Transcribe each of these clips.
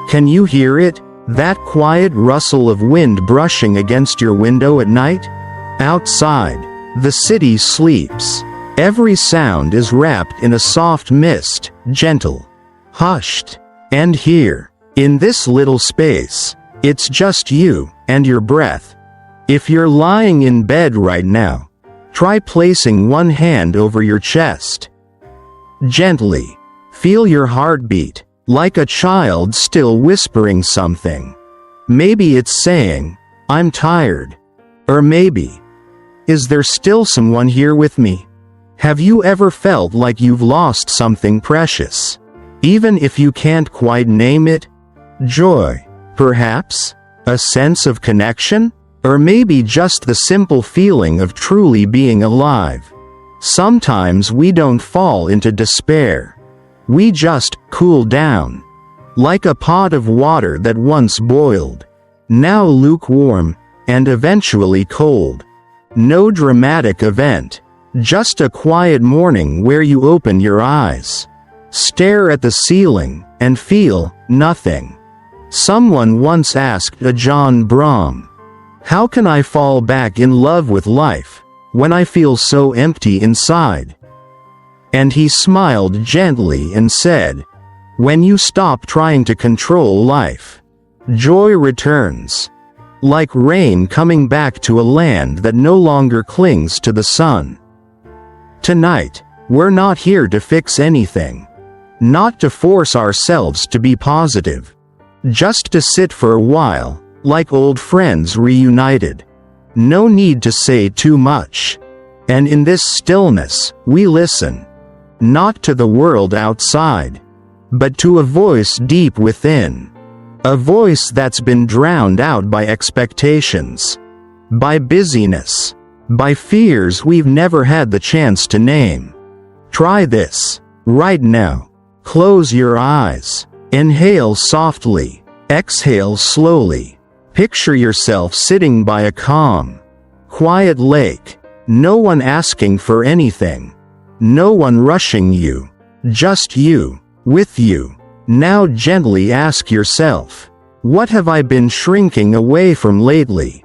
Can you hear it? That quiet rustle of wind brushing against your window at night? Outside, the city sleeps. Every sound is wrapped in a soft mist, gentle, hushed. And here, in this little space, it's just you and your breath. If you're lying in bed right now, try placing one hand over your chest. Gently, feel your heartbeat, like a child still whispering something. Maybe it's saying, "I'm tired." Or maybe, "Is there still someone here with me?" Have you ever felt like you've lost something precious? Even if you can't quite name it? Joy, perhaps? A sense of connection? Or maybe just the simple feeling of truly being alive? Sometimes we don't fall into despair. We just cool down. Like a pot of water that once boiled, now lukewarm, and eventually cold. No dramatic event, just a quiet morning where you open your eyes, stare at the ceiling, and feel nothing. Someone once asked a John Brahm, "How can I fall back in love with life when I feel so empty inside?" And he smiled gently and said, "When you stop trying to control life, joy returns, like rain coming back to a land that no longer clings to the sun." Tonight, we're not here to fix anything, not to force ourselves to be positive, just to sit for a while, like old friends reunited. No need to say too much. And in this stillness, we listen. Not to the world outside, but to a voice deep within. A voice that's been drowned out by expectations, by busyness, by fears we've never had the chance to name. Try this, right now. Close your eyes. Inhale softly. Exhale slowly. Picture yourself sitting by a calm, quiet lake. No one asking for anything. No one rushing you. Just you, with you. Now gently ask yourself, what have I been shrinking away from lately?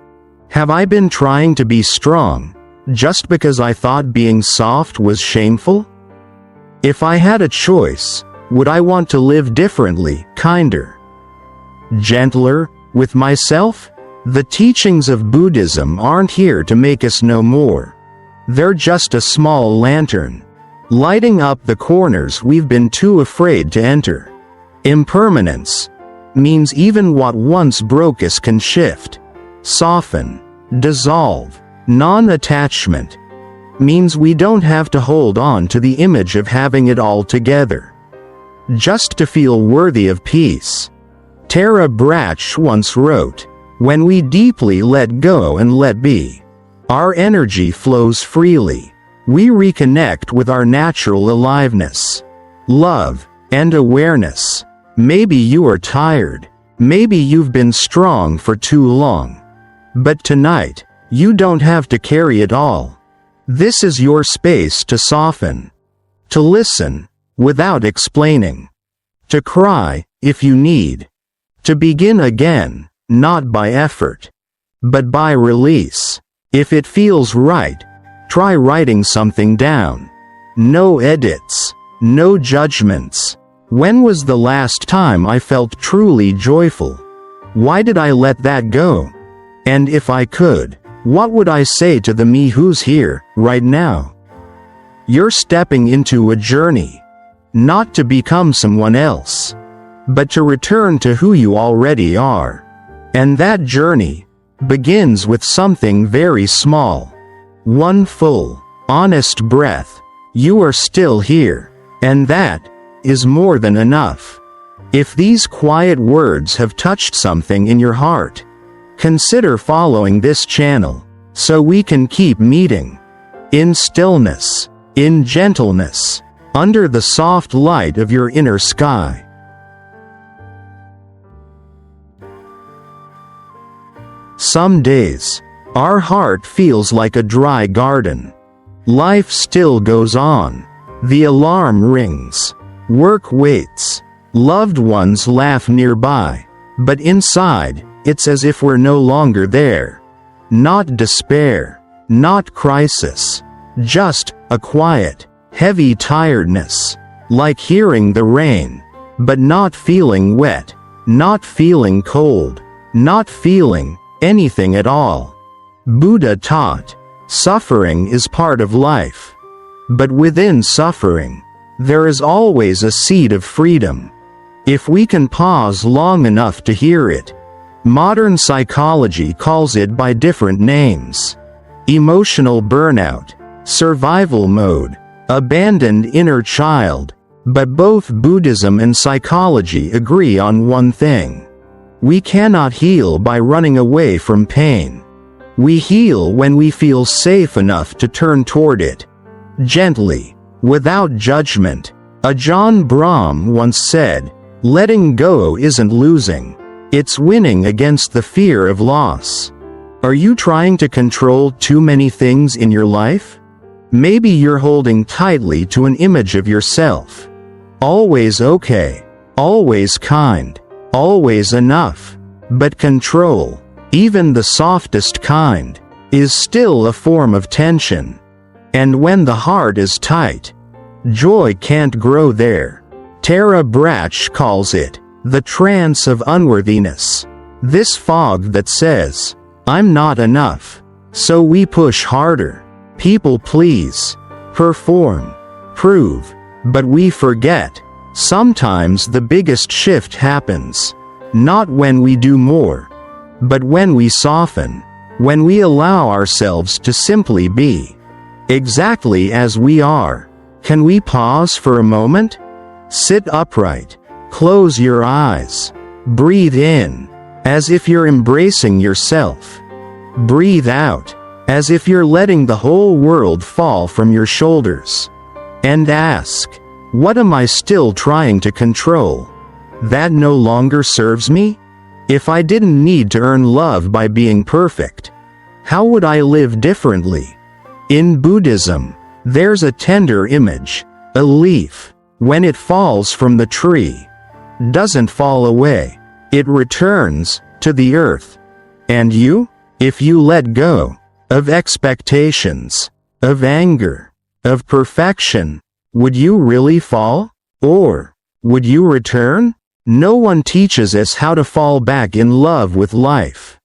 Have I been trying to be strong, just because I thought being soft was shameful? If I had a choice, would I want to live differently, kinder, gentler, with myself? The teachings of Buddhism aren't here to make us know more. They're just a small lantern, lighting up the corners we've been too afraid to enter. Impermanence means even what once broke us can shift, soften, dissolve. Non-attachment means we don't have to hold on to the image of having it all together, just to feel worthy of peace. Tara Brach once wrote, "When we deeply let go and let be, our energy flows freely. We reconnect with our natural aliveness, love, and awareness." Maybe you are tired. Maybe you've been strong for too long. But tonight, you don't have to carry it all. This is your space to soften, to listen, without explaining, to cry, if you need, to begin again, not by effort, but by release. If it feels right, try writing something down. No edits, no judgments. When was the last time I felt truly joyful? Why did I let that go? And if I could, what would I say to the me who's here, right now? You're stepping into a journey, not to become someone else, but to return to who you already are. And that journey begins with something very small. One full, honest breath. You are still here, and that is more than enough. If these quiet words have touched something in your heart, consider following this channel, so we can keep meeting. In stillness, in gentleness, under the soft light of your inner sky. Some days, our heart feels like a dry garden. Life still goes on. The alarm rings. Work waits. Loved ones laugh nearby, but inside, it's as if we're no longer there. Not despair, not crisis, just a quiet, heavy tiredness, like hearing the rain, but not feeling wet, not feeling cold, not feeling anything at all. Buddha taught, suffering is part of life. But within suffering, there is always a seed of freedom. If we can pause long enough to hear it. Modern psychology calls it by different names. Emotional burnout, survival mode, abandoned inner child. But both Buddhism and psychology agree on one thing. We cannot heal by running away from pain. We heal when we feel safe enough to turn toward it. Gently, without judgment. Ajahn Brahm once said, "Letting go isn't losing. It's winning against the fear of loss." Are you trying to control too many things in your life? Maybe you're holding tightly to an image of yourself. Always okay, always kind, always enough. But control, even the softest kind, is still a form of tension. And when the heart is tight, joy can't grow there. Tara Brach calls it the trance of unworthiness. This fog that says, "I'm not enough." So we push harder, people please, perform, prove, but we forget. Sometimes the biggest shift happens, not when we do more, but when we soften, when we allow ourselves to simply be, exactly as we are. Can we pause for a moment? Sit upright. Close your eyes. Breathe in, as if you're embracing yourself. Breathe out, as if you're letting the whole world fall from your shoulders. And ask, what am I still trying to control? That no longer serves me? If I didn't need to earn love by being perfect, how would I live differently? In Buddhism, there's a tender image. A leaf, when it falls from the tree, doesn't fall away. It returns to the earth. And you? If you let go of expectations, of anger, of perfection, would you really fall? Or would you return? No one teaches us how to fall back in love with life.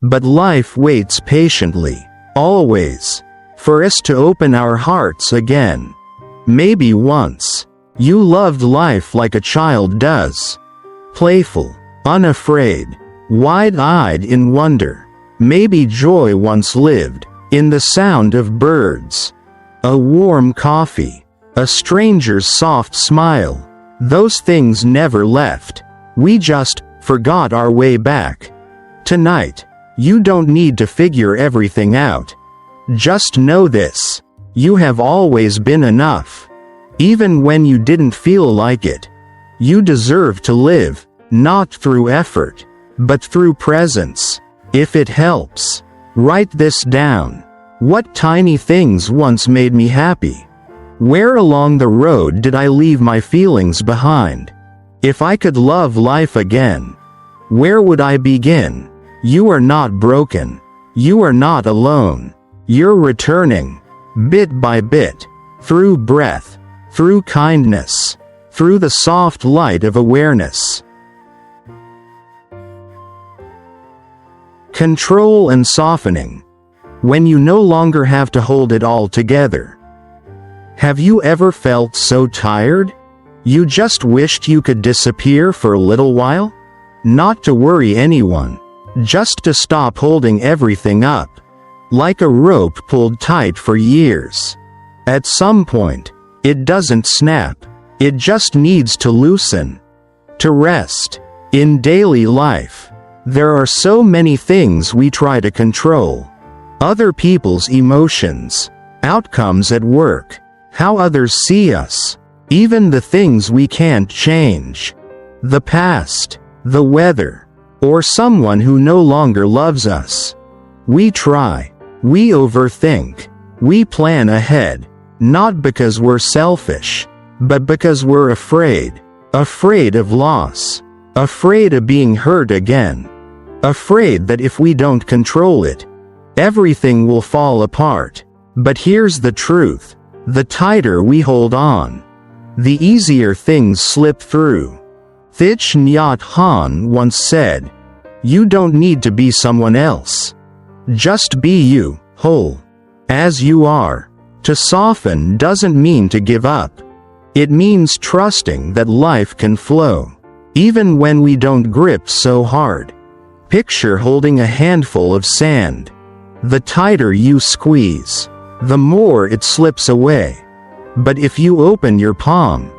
But life waits patiently, always, for us to open our hearts again. Maybe once, you loved life like a child does. Playful, unafraid, wide-eyed in wonder. Maybe joy once lived in the sound of birds, a warm coffee, a stranger's soft smile. Those things never left. We just forgot our way back. Tonight, you don't need to figure everything out. Just know this: you have always been enough. Even when you didn't feel like it. You deserve to live, not through effort, but through presence. If it helps, write this down. What tiny things once made me happy? Where along the road did I leave my feelings behind? If I could love life again, where would I begin? You are not broken. You are not alone. You're returning, bit by bit, through breath, through kindness, through the soft light of awareness. Control and softening. When you no longer have to hold it all together. Have you ever felt so tired? You just wished you could disappear for a little while? Not to worry anyone, just to stop holding everything up. Like a rope pulled tight for years. At some point, it doesn't snap. It just needs to loosen. To rest. In daily life, there are so many things we try to control. Other people's emotions, outcomes at work, how others see us, even the things we can't change. The past, the weather, or someone who no longer loves us. We try, we overthink, we plan ahead, not because we're selfish, but because we're afraid. Afraid of loss. Afraid of being hurt again. Afraid that if we don't control it, everything will fall apart. But here's the truth. The tighter we hold on, the easier things slip through. Thich Nhat Hanh once said, "You don't need to be someone else. Just be you, whole, as you are." To soften doesn't mean to give up. It means trusting that life can flow, even when we don't grip so hard. Picture holding a handful of sand. The tighter you squeeze, the more it slips away. But if you open your palm,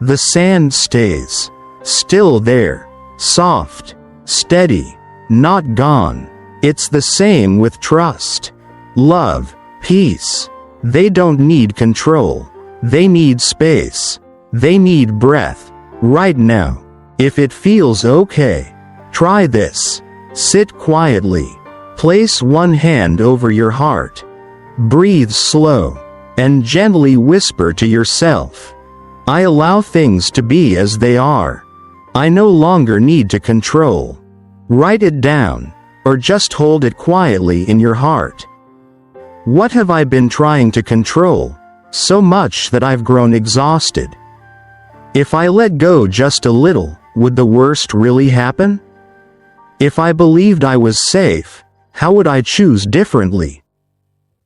the sand stays still there, soft, steady, not gone. It's the same with trust, love, peace. They don't need control. They need space. They need breath. Right now. If it feels okay, try this. Sit quietly. Place one hand over your heart. Breathe slow, and gently whisper to yourself, "I allow things to be as they are. I no longer need to control." Write it down, or just hold it quietly in your heart. What have I been trying to control, so much that I've grown exhausted? If I let go just a little, would the worst really happen? If I believed I was safe, how would I choose differently?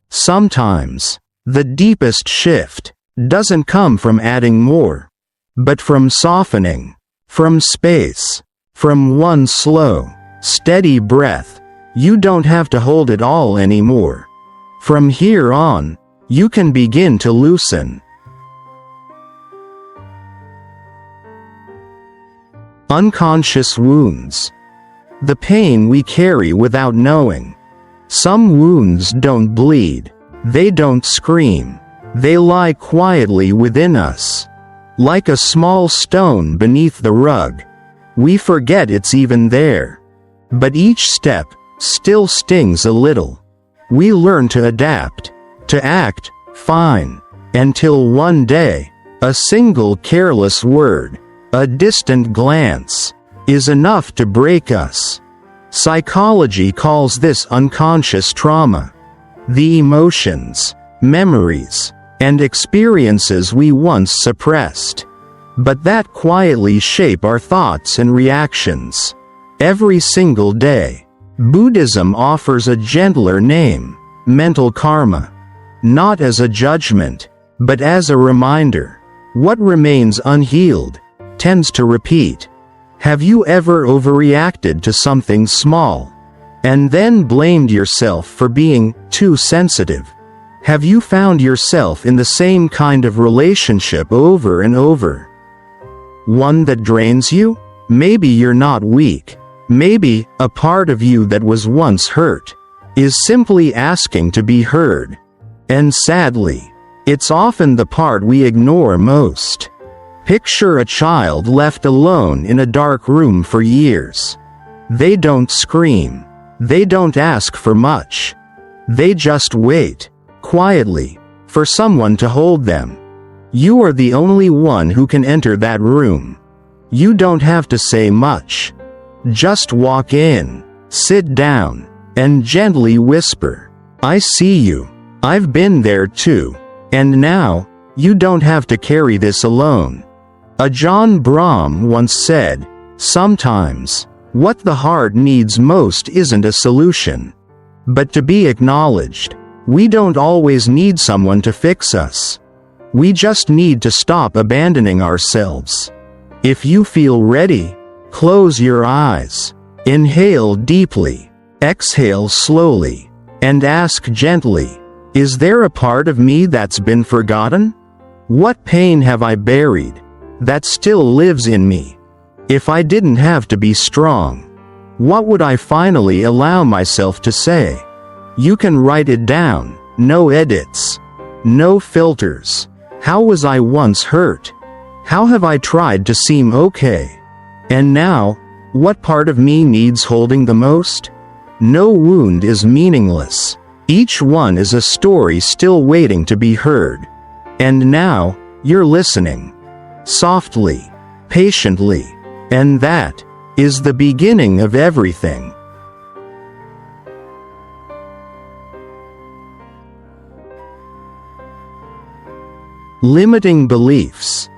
Sometimes, the deepest shift doesn't come from adding more, but from softening, from space, from one slow, steady breath. You don't have to hold it all anymore. From here on, you can begin to loosen. Unconscious wounds. The pain we carry without knowing. Some wounds don't bleed. They don't scream. They lie quietly within us, like a small stone beneath the rug. We forget it's even there. But each step still stings a little. We learn to adapt, to act fine, until one day, a single careless word, a distant glance, is enough to break us. Psychology calls this unconscious trauma. The emotions, memories, and experiences we once suppressed, but that quietly shape our thoughts and reactions every single day. Buddhism offers a gentler name, mental karma, not as a judgment, but as a reminder. What remains unhealed tends to repeat. Have you ever overreacted to something small, and then blamed yourself for being too sensitive? Have you found yourself in the same kind of relationship over and over? One that drains you? Maybe you're not weak. Maybe a part of you that was once hurt is simply asking to be heard. And sadly, it's often the part we ignore most. Picture a child left alone in a dark room for years. They don't scream. They don't ask for much. They just wait, quietly, for someone to hold them. You are the only one who can enter that room. You don't have to say much. Just walk in, sit down, and gently whisper, "I see you. I've been there too. And now, you don't have to carry this alone." Ajahn Brahm once said, "Sometimes, what the heart needs most isn't a solution, but to be acknowledged." We don't always need someone to fix us. We just need to stop abandoning ourselves. If you feel ready, close your eyes, inhale deeply, exhale slowly, and ask gently, "Is there a part of me that's been forgotten? What pain have I buried that still lives in me? If I didn't have to be strong, what would I finally allow myself to say?" You can write it down, no edits, no filters. How was I once hurt? How have I tried to seem okay? And now, what part of me needs holding the most? No wound is meaningless. Each one is a story still waiting to be heard. And now, you're listening. Softly, patiently. And that is the beginning of everything. Limiting beliefs.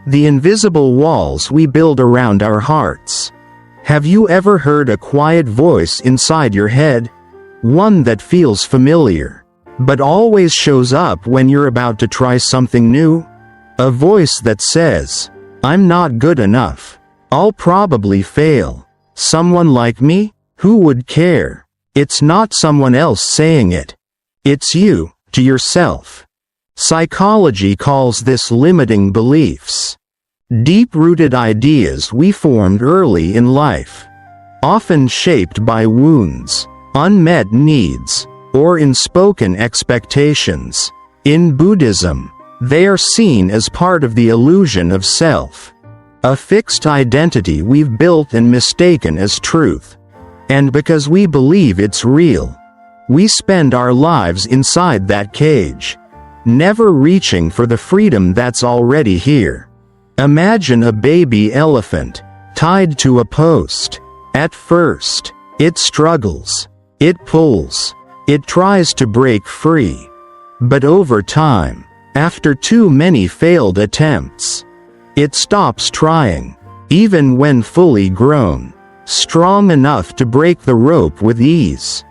The invisible walls we build around our hearts. Have you ever heard a quiet voice inside your head? One that feels familiar, but always shows up when you're about to try something new? A voice that says, "I'm not good enough. I'll probably fail. Someone like me? Who would care?" It's not someone else saying it. It's you, to yourself. Psychology calls this limiting beliefs. Deep-rooted ideas we formed early in life, often shaped by wounds, unmet needs, or unspoken expectations. In Buddhism, they are seen as part of the illusion of self, a fixed identity we've built and mistaken as truth. And because we believe it's real, we spend our lives inside that cage, never reaching for the freedom that's already here. Imagine a baby elephant, tied to a post. At first, it struggles, it pulls, it tries to break free. But over time, after too many failed attempts, it stops trying, even when fully grown, strong enough to break the rope with ease.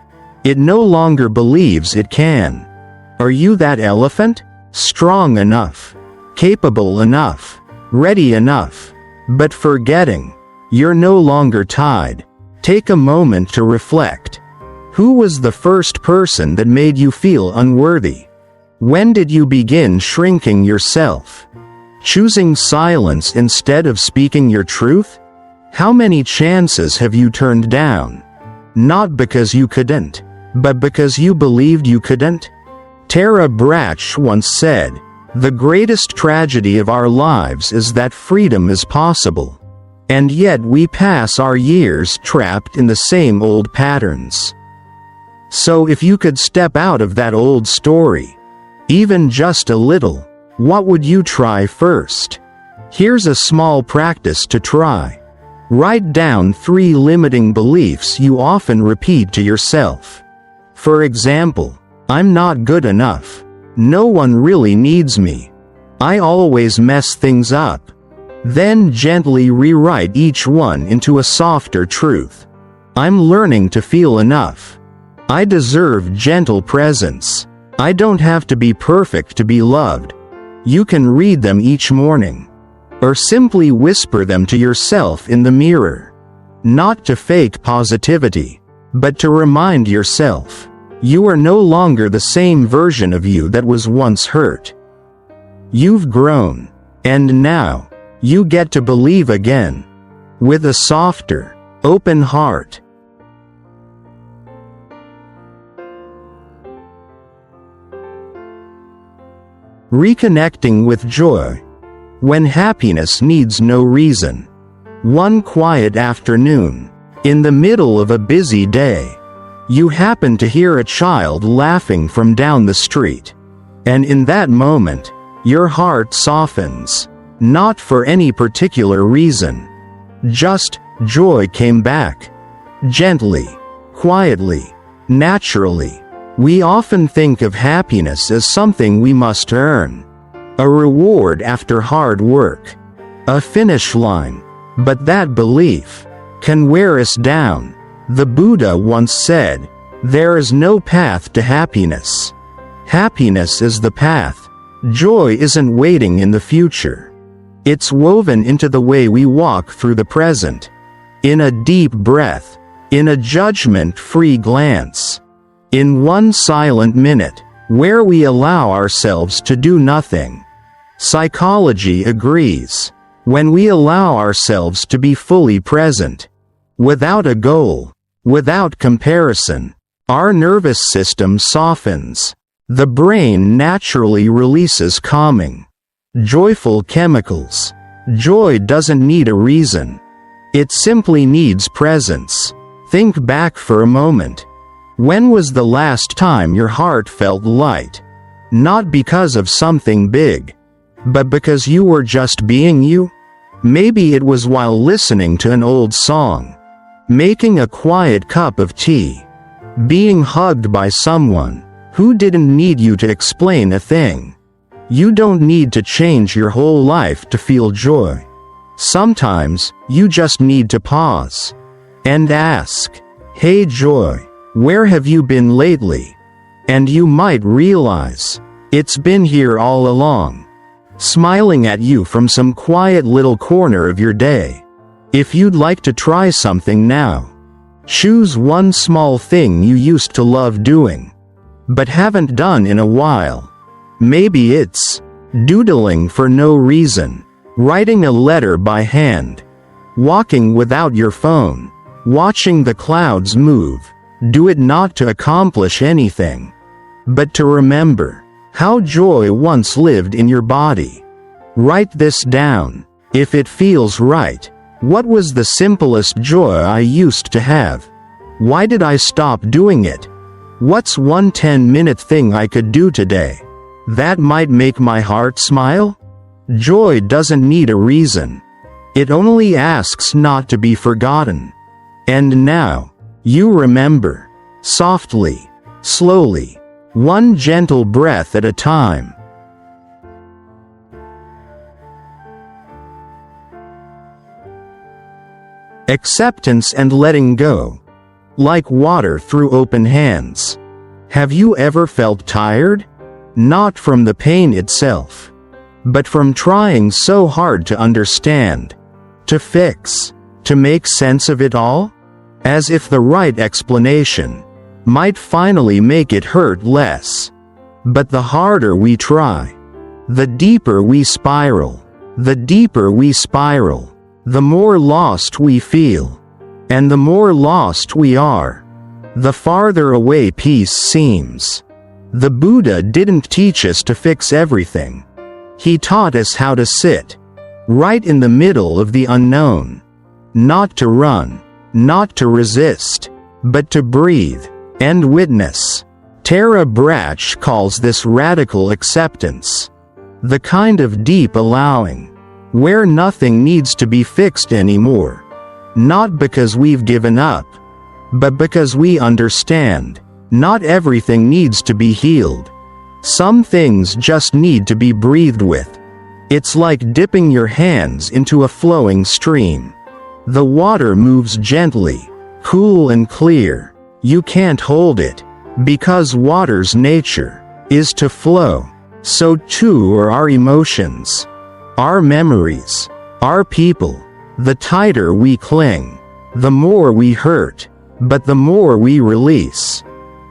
It no longer believes it can. Are you that elephant? Strong enough, capable enough, ready enough, but forgetting you're no longer tied? Take a moment to reflect. Who was the first person that made you feel unworthy? When did you begin shrinking yourself? Choosing silence instead of speaking your truth? How many chances have you turned down? Not because you couldn't, but because you believed you couldn't? Tara Brach once said, "The greatest tragedy of our lives is that freedom is possible. And yet we pass our years trapped in the same old patterns." So if you could step out of that old story, even just a little, what would you try first? Here's a small practice to try. Write down 3 limiting beliefs you often repeat to yourself. For example, "I'm not good enough. No one really needs me. I always mess things up." Then gently rewrite each one into a softer truth. "I'm learning to feel enough. I deserve gentle presence. I don't have to be perfect to be loved." You can read them each morning, or simply whisper them to yourself in the mirror. Not to fake positivity, but to remind yourself, you are no longer the same version of you that was once hurt. You've grown, and now, you get to believe again, with a softer, open heart. Reconnecting with joy. When happiness needs no reason. One quiet afternoon, in the middle of a busy day, you happen to hear a child laughing from down the street. And in that moment, your heart softens. Not for any particular reason. Just, joy came back. Gently, quietly, naturally. We often think of happiness as something we must earn. A reward after hard work. A finish line. But that belief can wear us down. The Buddha once said, "There is no path to happiness. Happiness is the path." Joy isn't waiting in the future. It's woven into the way we walk through the present. In a deep breath. In a judgment-free glance. In one silent minute, where we allow ourselves to do nothing. Psychology agrees. When we allow ourselves to be fully present, without a goal, without comparison, our nervous system softens. The brain naturally releases calming, joyful chemicals. Joy doesn't need a reason. It simply needs presence. Think back for a moment. When was the last time your heart felt light? Not because of something big, but because you were just being you? Maybe it was while listening to an old song, making a quiet cup of tea, being hugged by someone who didn't need you to explain a thing. You don't need to change your whole life to feel joy. Sometimes, you just need to pause and ask, "Hey joy, where have you been lately?" And you might realize, it's been here all along, smiling at you from some quiet little corner of your day. If you'd like to try something now, choose one small thing you used to love doing, but haven't done in a while. Maybe it's doodling for no reason, writing a letter by hand, walking without your phone, watching the clouds move. Do it not to accomplish anything, but to remember how joy once lived in your body. Write this down. If it feels right, what was the simplest joy I used to have? Why did I stop doing it? What's one 10-minute thing I could do today that might make my heart smile? Joy doesn't need a reason. It only asks not to be forgotten. And now, you remember, softly, slowly, one gentle breath at a time. Acceptance and letting go. Like water through open hands. Have you ever felt tired? Not from the pain itself, but from trying so hard to understand, to fix, to make sense of it all? As if the right explanation might finally make it hurt less. But the harder we try, the deeper we spiral. The deeper we spiral, the more lost we feel. And the more lost we are, the farther away peace seems. The Buddha didn't teach us to fix everything. He taught us how to sit right in the middle of the unknown. Not to run, not to resist, but to breathe and witness. Tara Brach calls this radical acceptance. The kind of deep allowing, where nothing needs to be fixed anymore. Not because we've given up, but because we understand. Not everything needs to be healed. Some things just need to be breathed with. It's like dipping your hands into a flowing stream. The water moves gently, cool and clear. You can't hold it, because water's nature is to flow. So too are our emotions, our memories, our people. The tighter we cling, the more we hurt, but the more we release,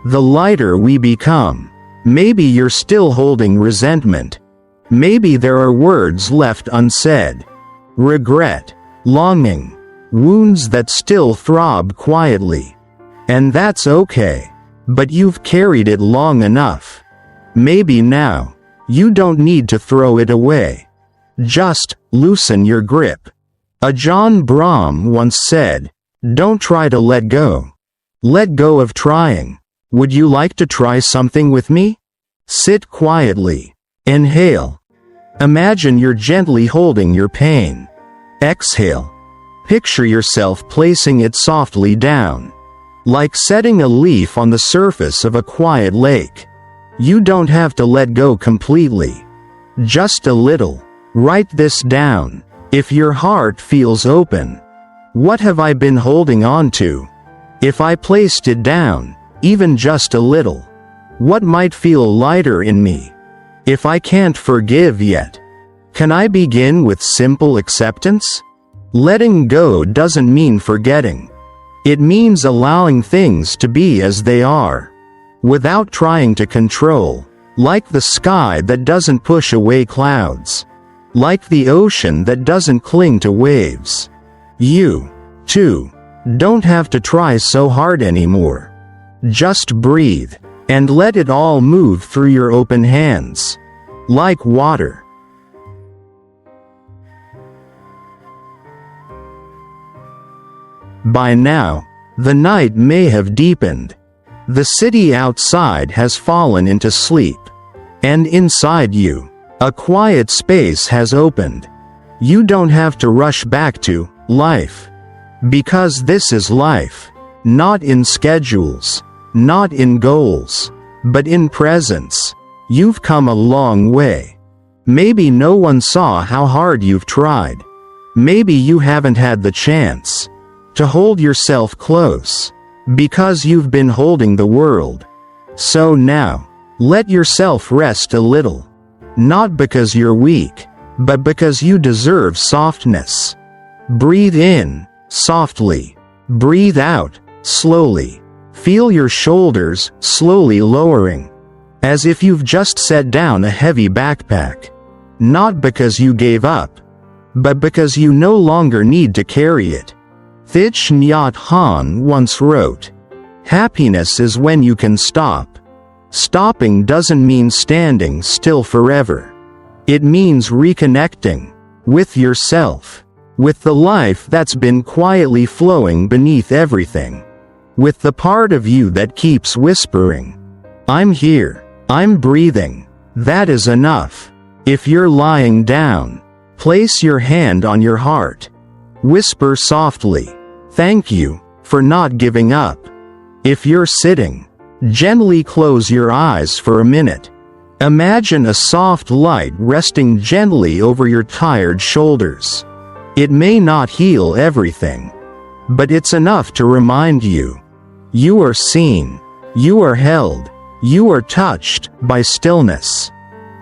the lighter we become. Maybe you're still holding resentment. Maybe there are words left unsaid, regret, longing, wounds that still throb quietly. And that's okay, but you've carried it long enough. Maybe now, you don't need to throw it away. Just loosen your grip. Ajahn Brahm once said, "Don't try to let go. Let go of trying." Would you like to try something with me? Sit quietly. Inhale. Imagine you're gently holding your pain. Exhale. Picture yourself placing it softly down, like setting a leaf on the surface of a quiet lake. You don't have to let go completely. Just a little. Write this down. If your heart feels open, what have I been holding on to? If I placed it down, even just a little, what might feel lighter in me? If I can't forgive yet, can I begin with simple acceptance? Letting go doesn't mean forgetting. It means allowing things to be as they are, without trying to control, like the sky that doesn't push away clouds, like the ocean that doesn't cling to waves. You, too, don't have to try so hard anymore. Just breathe, and let it all move through your open hands, like water. By now, the night may have deepened. The city outside has fallen into sleep, and inside you, a quiet space has opened. You don't have to rush back to life. Because this is life. Not in schedules. Not in goals. But in presence. You've come a long way. Maybe no one saw how hard you've tried. Maybe you haven't had the chance to hold yourself close. Because you've been holding the world. So now, let yourself rest a little. Not because you're weak, but because you deserve softness. Breathe in, softly. Breathe out, slowly. Feel your shoulders slowly lowering. As if you've just set down a heavy backpack. Not because you gave up, but because you no longer need to carry it. Thich Nhat Hanh once wrote, "Happiness is when you can stop. Stopping doesn't mean standing still forever. It means reconnecting with yourself, with the life that's been quietly flowing beneath everything, with the part of you that keeps whispering, 'I'm here, I'm breathing.' That is enough. If you're lying down, place your hand on your heart. Whisper softly, 'Thank you for not giving up.' If you're sitting, gently close your eyes for a minute. Imagine a soft light resting gently over your tired shoulders. It may not heal everything, but it's enough to remind you. You are seen. You are held. You are touched by stillness.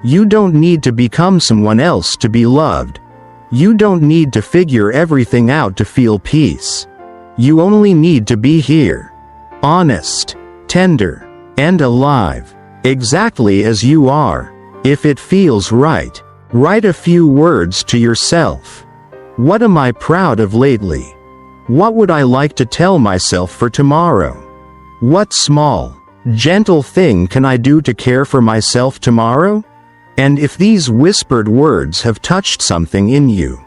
You don't need to become someone else to be loved. You don't need to figure everything out to feel peace. You only need to be here. Honest, tender, and alive. Exactly as you are. If it feels right, write a few words to yourself. What am I proud of lately? What would I like to tell myself for tomorrow? What small, gentle thing can I do to care for myself tomorrow? And if these whispered words have touched something in you,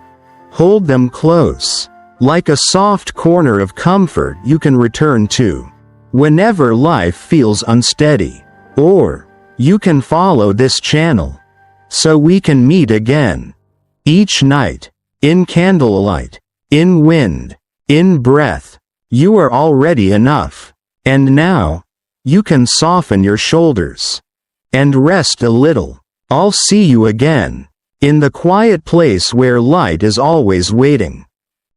hold them close, like a soft corner of comfort you can return to whenever life feels unsteady. Or, you can follow this channel, so we can meet again. Each night, in candlelight, in wind, in breath, you are already enough. And now, you can soften your shoulders and rest a little. I'll see you again, in the quiet place where light is always waiting.